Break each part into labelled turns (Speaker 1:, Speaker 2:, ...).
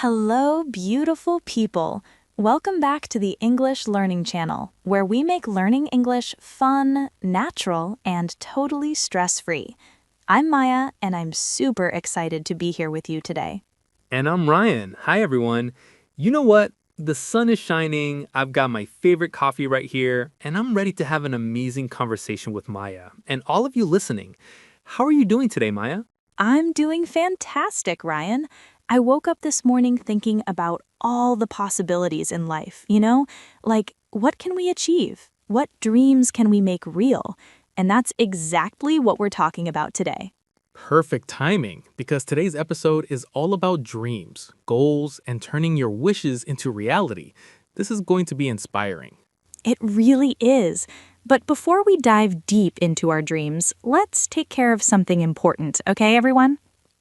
Speaker 1: Hello, beautiful people. Welcome back to the English Learning Channel, where we make learning English fun, natural, and totally stress-free. I'm Maya, and I'm super excited to be here with you today.
Speaker 2: And I'm Ryan. Hi, everyone. You know what? The sun is shining. I've got my favorite coffee right here, and I'm ready to have an amazing conversation with Maya and all of you listening. How are you doing today, Maya?
Speaker 1: I'm doing fantastic, Ryan. I woke up this morning thinking about all the possibilities in life, Like, what can we achieve? What dreams can we make real? And that's exactly what we're talking about today.
Speaker 2: Perfect timing, because today's episode is all about dreams, goals, and turning your wishes into reality. This is going to be inspiring.
Speaker 1: It really is. But before we dive deep into our dreams, let's take care of something important, okay, everyone?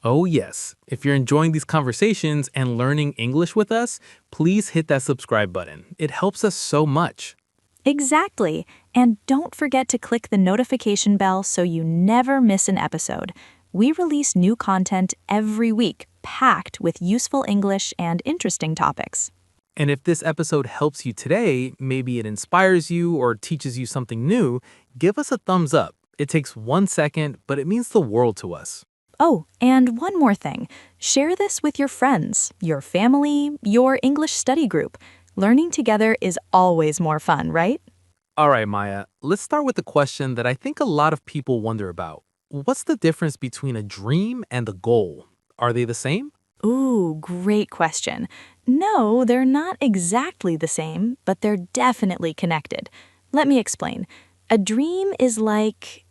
Speaker 2: Oh, yes. If you're enjoying these conversations and learning English with us, please hit that subscribe button. It helps us so much.
Speaker 1: Exactly. And don't forget to click the notification bell so you never miss an episode. We release new content every week, packed with useful English and interesting topics.
Speaker 2: And if this episode helps you today, maybe it inspires you or teaches you something new, give us a thumbs up. It takes 1 second, but it means the world to us.
Speaker 1: Oh, and one more thing. Share this with your friends, your family, your English study group. Learning together is always more fun, right?
Speaker 2: All right, Maya, let's start with the question that I think a lot of people wonder about. What's the difference between a dream and a goal? Are they the same?
Speaker 1: Ooh, great question. No, they're not exactly the same, but they're definitely connected. Let me explain. A dream is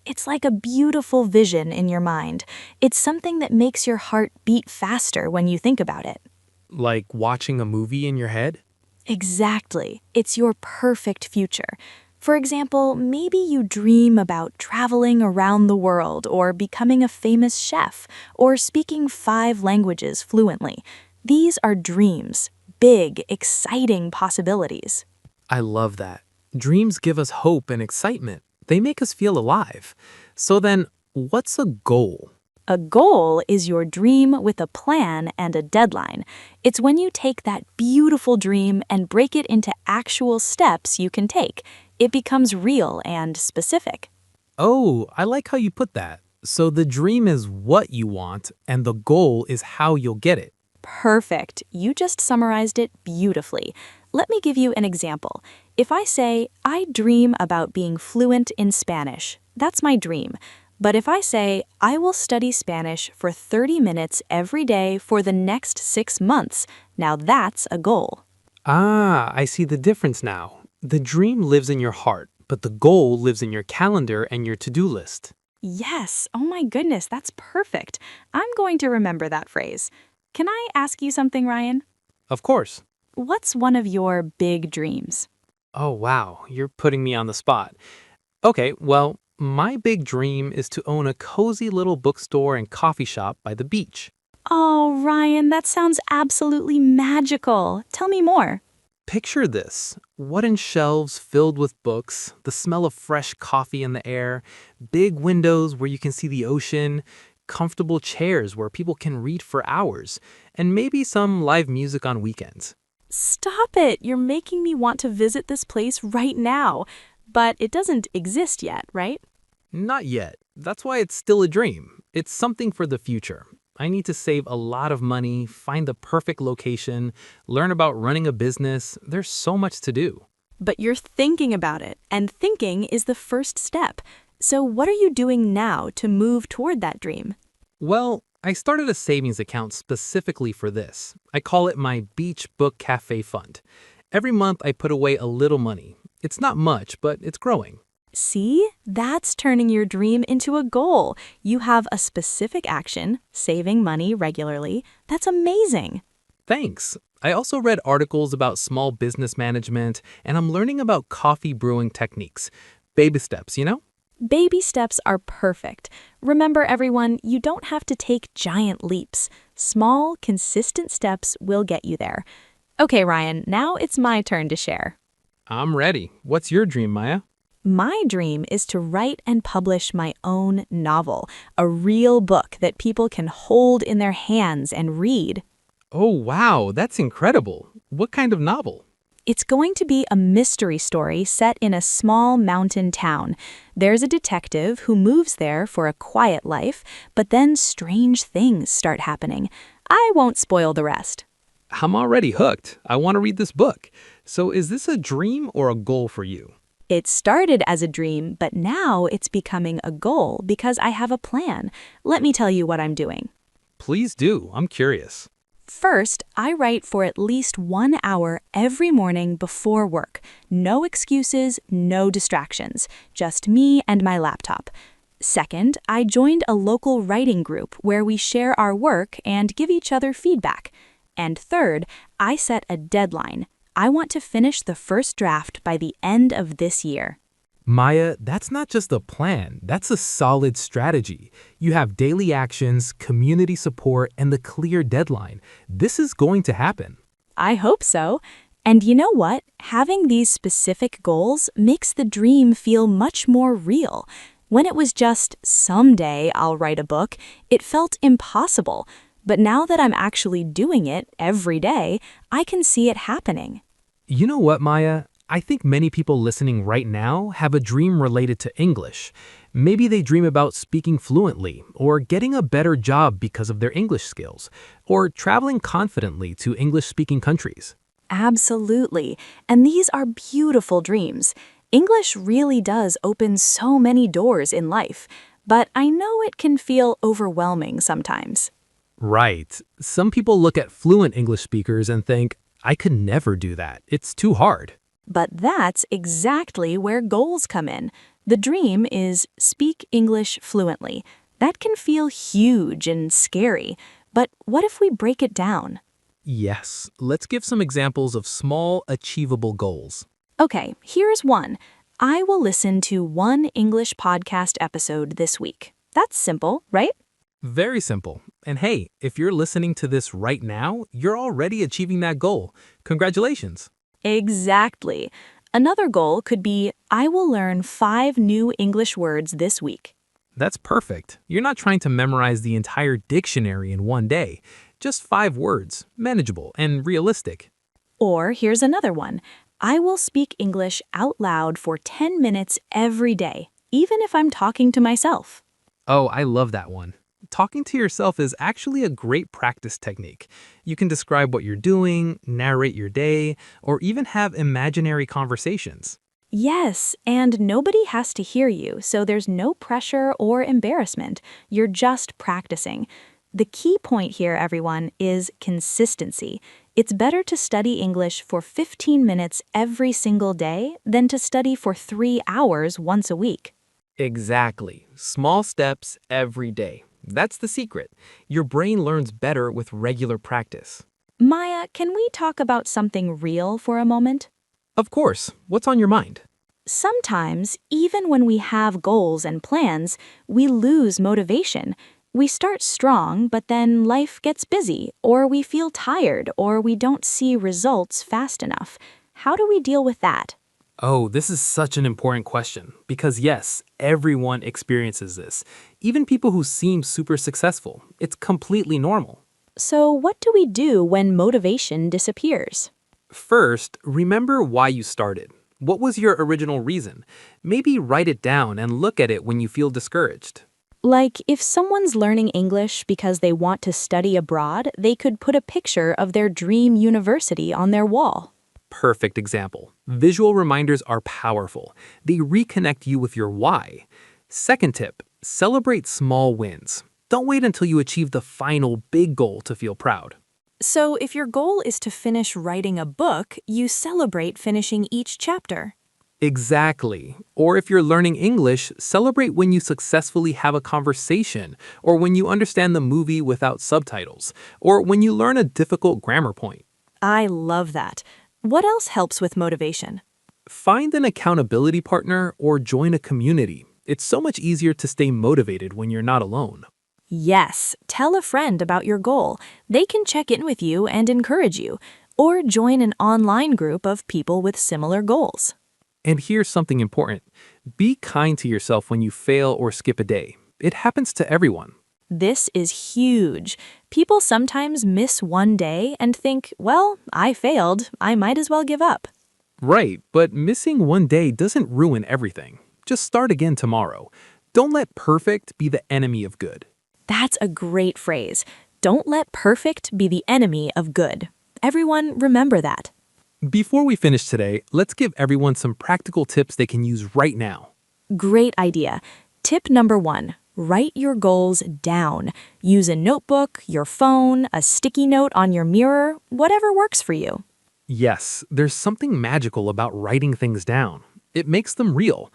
Speaker 1: it's like a beautiful vision in your mind. It's something that makes your heart beat faster when you think about it.
Speaker 2: Like watching a movie in your head?
Speaker 1: Exactly. It's your perfect future. For example, maybe you dream about traveling around the world or becoming a famous chef or speaking 5 languages fluently. These are dreams, big, exciting possibilities.
Speaker 2: I love that. Dreams give us hope and excitement. They make us feel alive. So then, what's a goal?
Speaker 1: A goal is your dream with a plan and a deadline. It's when you take that beautiful dream and break it into actual steps you can take. It becomes real and specific.
Speaker 2: Oh, I like how you put that. So the dream is what you want, and the goal is how you'll get it.
Speaker 1: Perfect. You just summarized it beautifully. Let me give you an example. If I say, I dream about being fluent in Spanish, that's my dream. But if I say, I will study Spanish for 30 minutes every day for the next 6 months, now that's a goal.
Speaker 2: Ah, I see the difference now. The dream lives in your heart, but the goal lives in your calendar and your to do list.
Speaker 1: Yes, oh my goodness, that's perfect. I'm going to remember that phrase. Can I ask you something, Ryan?
Speaker 2: Of course.
Speaker 1: What's one of your big dreams?
Speaker 2: Oh, wow, you're putting me on the spot. Okay, well, my big dream is to own a cozy little bookstore and coffee shop by the beach.
Speaker 1: Oh, Ryan, that sounds absolutely magical. Tell me more.
Speaker 2: Picture this: wooden shelves filled with books, the smell of fresh coffee in the air, big windows where you can see the ocean, comfortable chairs where people can read for hours, and maybe some live music on weekends.
Speaker 1: Stop it! You're making me want to visit this place right now. But it doesn't exist yet, right?
Speaker 2: Not yet. That's why it's still a dream. It's something for the future. I need to save a lot of money, find the perfect location, learn about running a business. There's so much to do.
Speaker 1: But you're thinking about it, and thinking is the first step. So what are you doing now to move toward that dream?
Speaker 2: Well, I started a savings account specifically for this. I call it my Beach Book Cafe Fund. Every month I put away a little money. It's not much, but it's growing.
Speaker 1: See? That's turning your dream into a goal. You have a specific action, saving money regularly. That's amazing.
Speaker 2: Thanks. I also read articles about small business management, and I'm learning about coffee brewing techniques. Baby steps, you know?
Speaker 1: Baby steps are perfect. Remember, everyone, you don't have to take giant leaps. Small, consistent steps will get you there. Okay, Ryan, now it's my turn to share.
Speaker 2: I'm ready. What's your dream, Maya?
Speaker 1: My dream is to write and publish my own novel, a real book that people can hold in their hands and read.
Speaker 2: Oh, wow, that's incredible. What kind of novel?
Speaker 1: It's going to be a mystery story set in a small mountain town. There's a detective who moves there for a quiet life, but then strange things start happening. I won't spoil the rest.
Speaker 2: I'm already hooked. I want to read this book. So, is this a dream or a goal for you?
Speaker 1: It started as a dream, but now it's becoming a goal because I have a plan. Let me tell you what I'm doing.
Speaker 2: Please do. I'm curious.
Speaker 1: First, I write for at least 1 hour every morning before work. No excuses, no distractions, just me and my laptop. Second, I joined a local writing group where we share our work and give each other feedback. And third, I set a deadline. I want to finish the first draft by the end of this year.
Speaker 2: Maya, that's not just a plan, that's a solid strategy. You have daily actions, community support, and the clear deadline. This is going to happen.
Speaker 1: I hope so. And you know what? Having these specific goals makes the dream feel much more real. When it was just someday I'll write a book, it felt impossible. But now that I'm actually doing it every day, I can see it happening.
Speaker 2: You know what, Maya? I think many people listening right now have a dream related to English. Maybe they dream about speaking fluently, or getting a better job because of their English skills, or traveling confidently to English-speaking countries.
Speaker 1: Absolutely. And these are beautiful dreams. English really does open so many doors in life, but I know it can feel overwhelming sometimes.
Speaker 2: Right. Some people look at fluent English speakers and think, I could never do that. It's too hard.
Speaker 1: But that's exactly where goals come in. The dream is speak English fluently. That can feel huge and scary, but what if we break it down?
Speaker 2: Yes, let's give some examples of small, achievable goals.
Speaker 1: Okay, here's one. I will listen to one English podcast episode this week. That's simple, right?
Speaker 2: Very simple. And hey, if you're listening to this right now, you're already achieving that goal. Congratulations.
Speaker 1: Exactly. Another goal could be I will learn 5 new English words this week.
Speaker 2: That's perfect. You're not trying to memorize the entire dictionary in one day. Just 5 words, manageable and realistic.
Speaker 1: Or here's another one. I will speak English out loud for 10 minutes every day, even if I'm talking to myself.
Speaker 2: Oh, I love that one. Talking to yourself is actually a great practice technique. You can describe what you're doing, narrate your day, or even have imaginary conversations.
Speaker 1: Yes, and nobody has to hear you, so there's no pressure or embarrassment. You're just practicing. The key point here, everyone, is consistency. It's better to study English for 15 minutes every single day than to study for 3 hours once a week.
Speaker 2: Exactly. Small steps every day. That's the secret. Your brain learns better with regular practice.
Speaker 1: Maya, can we talk about something real for a moment?
Speaker 2: Of course. What's on your mind?
Speaker 1: Sometimes, even when we have goals and plans, we lose motivation. We start strong, but then life gets busy, or we feel tired, or we don't see results fast enough. How do we deal with that?
Speaker 2: Oh, this is such an important question because yes, everyone experiences this. Even people who seem super successful. It's completely normal.
Speaker 1: So, what do we do when motivation disappears?
Speaker 2: First, remember why you started. What was your original reason? Maybe write it down and look at it when you feel discouraged.
Speaker 1: Like, if someone's learning English because they want to study abroad, they could put a picture of their dream university on their wall.
Speaker 2: Perfect example. Visual reminders are powerful. They reconnect you with your why. Second tip, celebrate small wins. Don't wait until you achieve the final big goal to feel proud.
Speaker 1: So, if your goal is to finish writing a book, you celebrate finishing each chapter.
Speaker 2: Exactly. Or if you're learning English, celebrate when you successfully have a conversation, or when you understand the movie without subtitles, or when you learn a difficult grammar point.
Speaker 1: I love that. What else helps with motivation?
Speaker 2: Find an accountability partner or join a community. It's so much easier to stay motivated when you're not alone.
Speaker 1: Yes, tell a friend about your goal. They can check in with you and encourage you. Or join an online group of people with similar goals.
Speaker 2: And here's something important. Be kind to yourself when you fail or skip a day. It happens to everyone.
Speaker 1: This is huge. People sometimes miss one day and think, well, I failed, I might as well give up.
Speaker 2: Right, but missing one day doesn't ruin everything. Just start again tomorrow. Don't let perfect be the enemy of good.
Speaker 1: That's a great phrase. Don't let perfect be the enemy of good. Everyone, remember that.
Speaker 2: Before we finish today, let's give everyone some practical tips they can use right now.
Speaker 1: Great idea. Tip number 1. Write your goals down. Use a notebook, your phone, a sticky note on your mirror, whatever works for you.
Speaker 2: Yes, there's something magical about writing things down. It makes them real.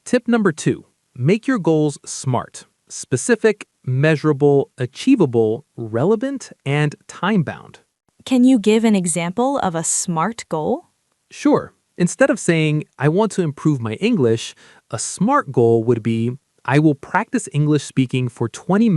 Speaker 2: Tip number 2, make your goals SMART. Specific, measurable, achievable, relevant, and time-bound.
Speaker 1: Can you give an example of a SMART goal?
Speaker 2: Sure, instead of saying, I want to improve my English, a SMART goal would be, I will practice English speaking for 20 minutes